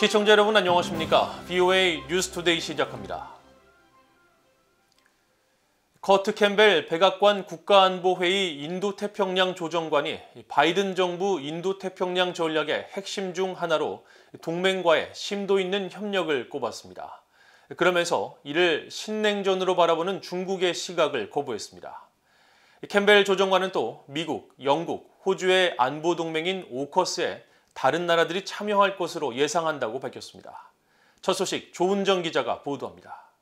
시청자 여러분 안녕하십니까? VOA 뉴스투데이 시작합니다. 커트 캠벨 백악관 국가안보회의 인도태평양 조정관이 바이든 정부 인도태평양 전략의 핵심 중 하나로 동맹과의 심도 있는 협력을 꼽았습니다. 그러면서 이를 신냉전으로 바라보는 중국의 시각을 거부했습니다. 캠벨 조정관은 또 미국, 영국, 호주의 안보 동맹인 오커스에 다른 나라들이 참여할 것으로 예상한다고 밝혔습니다. 첫 소식 조은정 기자가 보도합니다.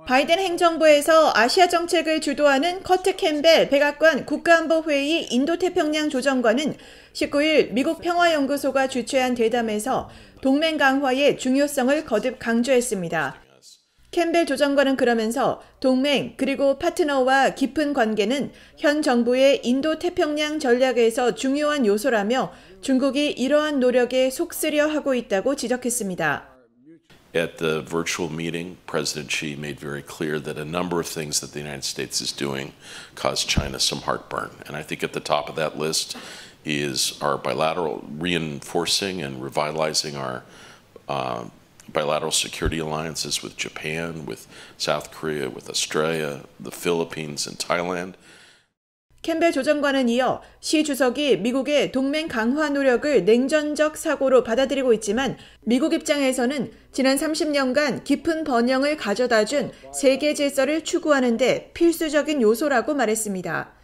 바이든 행정부에서 아시아 정책을 주도하는 커트 캠벨 백악관 국가안보회의 인도태평양 조정관은 19일 미국 평화연구소가 주최한 대담에서 동맹 강화의 중요성을 거듭 강조했습니다. 캠벨 조정관은 그러면서 동맹 그리고 파트너와 깊은 관계는 현 정부의 인도태평양 전략에서 중요한 요소라며 중국이 이러한 노력에 속쓰려 하고 있다고 지적했습니다. At the virtual meeting, President Xi made very clear that a number of things that the United States is doing cause China some heartburn. And I think at the top of that list is our bilateral reinforcing and revitalizing our bilateral security alliances with Japan, with South Korea, with Australia, the Philippines, and Thailand. 캠벨 조정관은 이어 시 주석이 미국의 동맹 강화 노력을 냉전적 사고로 받아들이고 있지만 미국 입장에서는 지난 30년간 깊은 번영을 가져다준 세계 질서를 추구하는 데 필수적인 요소라고 말했습니다.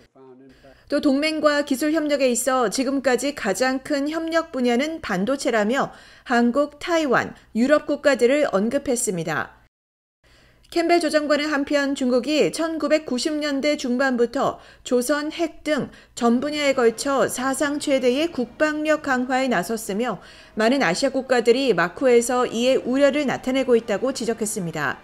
또 동맹과 기술 협력에 있어 지금까지 가장 큰 협력 분야는 반도체라며 한국, 타이완, 유럽 국가들을 언급했습니다. 캠벨 조정관은 한편 중국이 1990년대 중반부터 조선, 핵 등 전 분야에 걸쳐 사상 최대의 국방력 강화에 나섰으며 많은 아시아 국가들이 마쿠에서 이에 우려를 나타내고 있다고 지적했습니다.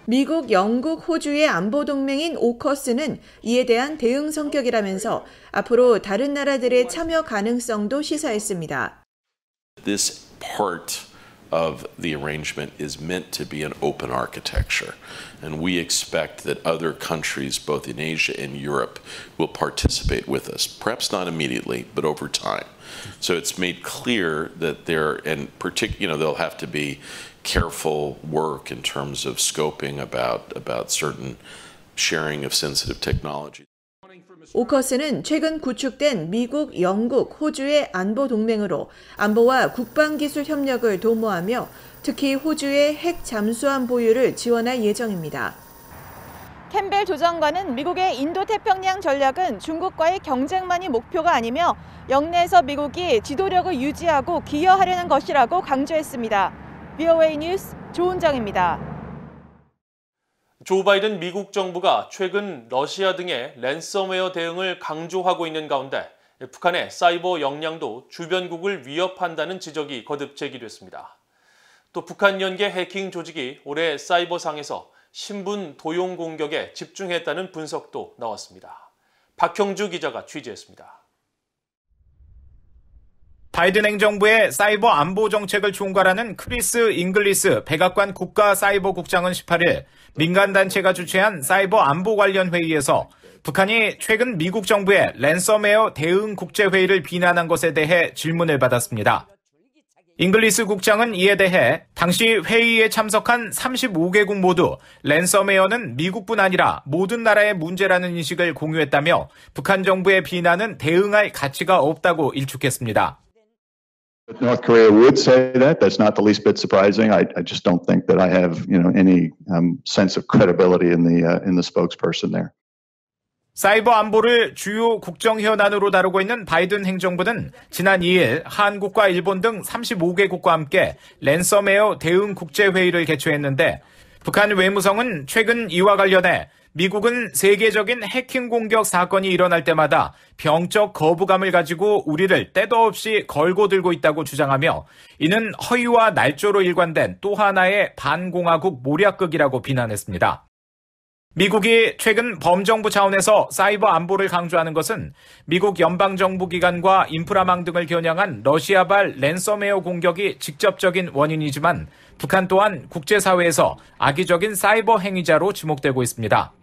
미국, 영국, 호주의 안보 동맹인 오커스는 이에 대한 대응 성격이라면서 앞으로 다른 나라들의 참여 가능성도 시사했습니다. This part of the arrangement is meant to be an open architecture, and we expect that other countries, both in Asia and Europe, will participate with us. Perhaps not immediately, but over time. So it's made clear that they'll have to be careful work in terms of scoping about certain sharing of sensitive technology. 오커스는 최근 구축된 미국, 영국, 호주의 안보 동맹으로 안보와 국방기술 협력을 도모하며 특히 호주의 핵 잠수함 보유를 지원할 예정입니다. 캠벨 조정관은 미국의 인도태평양 전략은 중국과의 경쟁만이 목표가 아니며 영내에서 미국이 지도력을 유지하고 기여하려는 것이라고 강조했습니다. VOA 뉴스 조은정입니다. 조 바이든 미국 정부가 최근 러시아 등의 랜섬웨어 대응을 강조하고 있는 가운데 북한의 사이버 역량도 주변국을 위협한다는 지적이 거듭 제기됐습니다. 또 북한 연계 해킹 조직이 올해 사이버상에서 신분 도용 공격에 집중했다는 분석도 나왔습니다. 박형주 기자가 취재했습니다. 바이든 행정부의 사이버 안보 정책을 총괄하는 크리스 잉글리스 백악관 국가사이버국장은 18일 민간단체가 주최한 사이버 안보 관련 회의에서 북한이 최근 미국 정부의 랜섬웨어 대응 국제회의를 비난한 것에 대해 질문을 받았습니다. 잉글리스 국장은 이에 대해 당시 회의에 참석한 35개국 모두 랜섬웨어는 미국뿐 아니라 모든 나라의 문제라는 인식을 공유했다며 북한 정부의 비난은 대응할 가치가 없다고 일축했습니다. North Korea would say that. That's not the least bit surprising. I just don't think that I have, any sense of credibility in the spokesperson there. 사이버 안보를 주요 국정 현안으로 다루고 있는 바이든 행정부는 지난 2일 한국과 일본 등 35개국과 함께 랜섬웨어 대응 국제회의를 개최했는데 북한 외무성은 최근 이와 관련해 미국은 세계적인 해킹 공격 사건이 일어날 때마다 병적 거부감을 가지고 우리를 때도 없이 걸고 들고 있다고 주장하며 이는 허위와 날조로 일관된 또 하나의 반공화국 모략극이라고 비난했습니다. 미국이 최근 범정부 차원에서 사이버 안보를 강조하는 것은 미국 연방정부기관과 인프라망 등을 겨냥한 러시아발 랜섬웨어 공격이 직접적인 원인이지만 북한 또한 국제사회에서 악의적인 사이버 행위자로 지목되고 있습니다.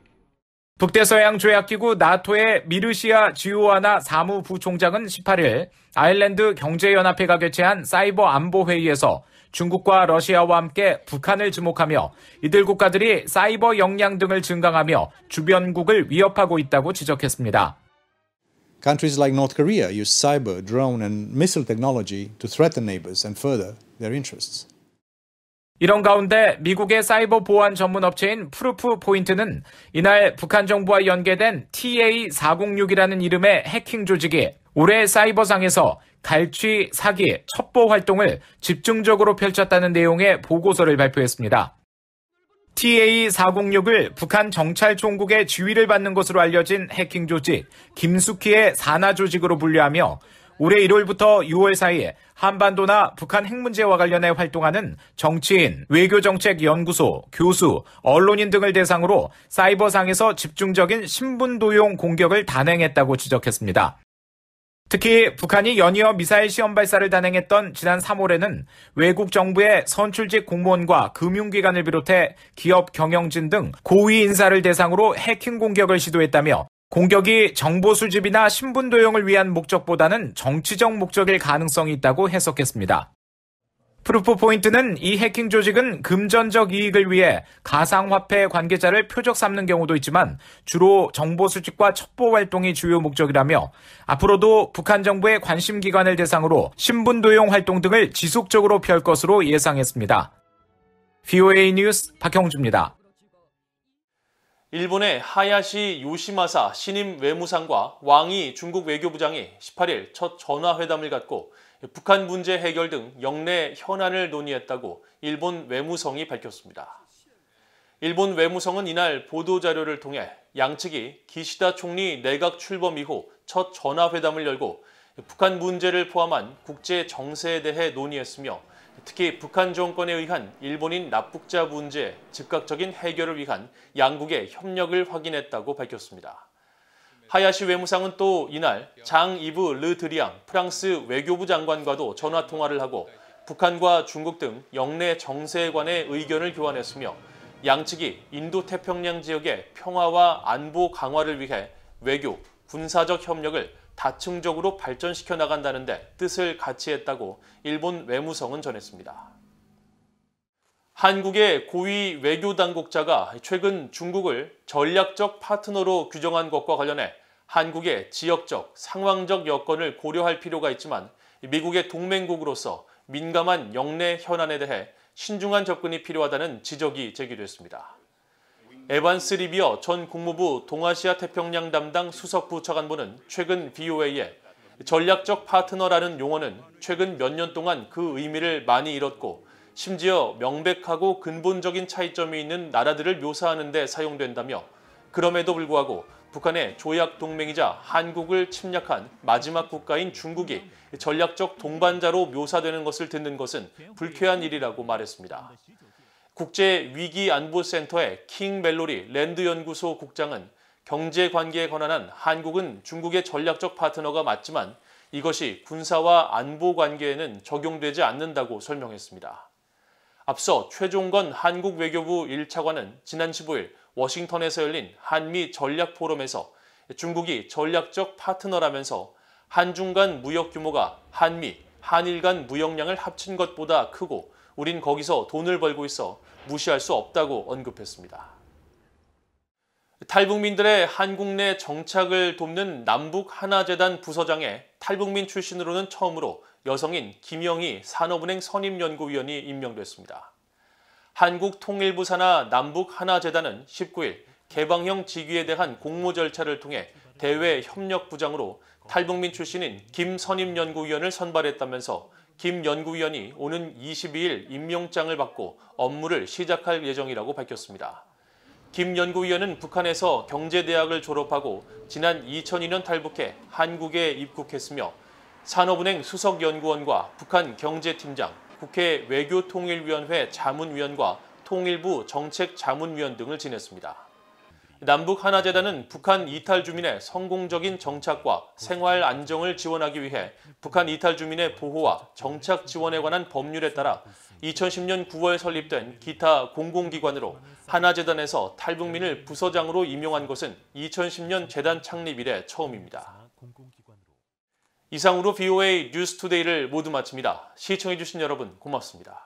북대서양조약기구 나토의 미르시아 지오아나 사무부총장은 18일 아일랜드 경제연합회가 개최한 사이버 안보회의에서 중국과 러시아와 함께 북한을 지목하며 이들 국가들이 사이버 역량 등을 증강하며 주변국을 위협하고 있다고 지적했습니다. Countries like North Korea use cyber, drone and missile technology to threaten neighbors and further their interests. 이런 가운데 미국의 사이버 보안 전문 업체인 프루프 포인트는 이날 북한 정부와 연계된 TA406이라는 이름의 해킹 조직이 올해 사이버상에서 갈취, 사기, 첩보 활동을 집중적으로 펼쳤다는 내용의 보고서를 발표했습니다. TA406을 북한 정찰총국의 지휘를 받는 것으로 알려진 해킹 조직 김숙희의 산하 조직으로 분류하며 올해 1월부터 6월 사이 한반도나 북한 핵 문제와 관련해 활동하는 정치인, 외교정책연구소, 교수, 언론인 등을 대상으로 사이버상에서 집중적인 신분도용 공격을 단행했다고 지적했습니다. 특히 북한이 연이어 미사일 시험 발사를 단행했던 지난 3월에는 외국 정부의 선출직 공무원과 금융기관을 비롯해 기업 경영진 등 고위 인사를 대상으로 해킹 공격을 시도했다며 공격이 정보 수집이나 신분 도용을 위한 목적보다는 정치적 목적일 가능성이 있다고 해석했습니다. 프루프 포인트는 이 해킹 조직은 금전적 이익을 위해 가상화폐 관계자를 표적 삼는 경우도 있지만 주로 정보 수집과 첩보 활동이 주요 목적이라며 앞으로도 북한 정부의 관심기관을 대상으로 신분 도용 활동 등을 지속적으로 펼 것으로 예상했습니다. VOA 뉴스 박형주입니다. 일본의 하야시 요시마사 신임 외무상과 왕이 중국 외교부장이 18일 첫 전화회담을 갖고 북한 문제 해결 등 영내 현안을 논의했다고 일본 외무성이 밝혔습니다. 일본 외무성은 이날 보도자료를 통해 양측이 기시다 총리 내각 출범 이후 첫 전화회담을 열고 북한 문제를 포함한 국제 정세에 대해 논의했으며 특히 북한 정권에 의한 일본인 납북자 문제 즉각적인 해결을 위한 양국의 협력을 확인했다고 밝혔습니다. 하야시 외무상은 또 이날 장 이브 르 드리앙 프랑스 외교부 장관과도 전화통화를 하고 북한과 중국 등 영내 정세에 관해 의견을 교환했으며 양측이 인도태평양 지역의 평화와 안보 강화를 위해 외교, 군사적 협력을 다층적으로 발전시켜 나간다는 데 뜻을 같이 했다고 일본 외무성은 전했습니다. 한국의 고위 외교당국자가 최근 중국을 전략적 파트너로 규정한 것과 관련해 한국의 지역적, 상황적 여건을 고려할 필요가 있지만 미국의 동맹국으로서 민감한 영내 현안에 대해 신중한 접근이 필요하다는 지적이 제기됐습니다. 에반스 리비어 전 국무부 동아시아 태평양 담당 수석부 차관보는 최근 VOA에 전략적 파트너라는 용어는 최근 몇 년 동안 그 의미를 많이 잃었고 심지어 명백하고 근본적인 차이점이 있는 나라들을 묘사하는 데 사용된다며 그럼에도 불구하고 북한의 조약 동맹이자 한국을 침략한 마지막 국가인 중국이 전략적 동반자로 묘사되는 것을 듣는 것은 불쾌한 일이라고 말했습니다. 국제위기안보센터의 킹 멜로리 랜드연구소 국장은 경제관계에 관한 한국은 중국의 전략적 파트너가 맞지만 이것이 군사와 안보 관계에는 적용되지 않는다고 설명했습니다. 앞서 최종건 한국 외교부 1차관은 지난 15일 워싱턴에서 열린 한미 전략 포럼에서 중국이 전략적 파트너라면서 한중 간 무역 규모가 한미, 한일 간 무역량을 합친 것보다 크고 우린 거기서 돈을 벌고 있어 무시할 수 없다고 언급했습니다. 탈북민들의 한국 내 정착을 돕는 남북하나재단 부서장에 탈북민 출신으로는 처음으로 여성인 김영희 산업은행 선임연구위원이 임명됐습니다. 한국통일부 산하 남북하나재단은 19일 개방형 직위에 대한 공모 절차를 통해 대외 협력부장으로 탈북민 출신인 김 선임연구위원을 선발했다면서 김 연구위원이 오는 22일 임명장을 받고 업무를 시작할 예정이라고 밝혔습니다. 김 연구위원은 북한에서 경제대학을 졸업하고 지난 2002년 탈북해 한국에 입국했으며 산업은행 수석연구원과 북한 경제팀장, 국회 외교통일위원회 자문위원과 통일부 정책자문위원 등을 지냈습니다. 남북 하나재단은 북한 이탈 주민의 성공적인 정착과 생활 안정을 지원하기 위해 북한 이탈 주민의 보호와 정착 지원에 관한 법률에 따라 2010년 9월 설립된 기타 공공기관으로 하나재단에서 탈북민을 부서장으로 임용한 것은 2010년 재단 창립 이래 처음입니다. 이상으로 VOA 뉴스투데이를 모두 마칩니다. 시청해주신 여러분 고맙습니다.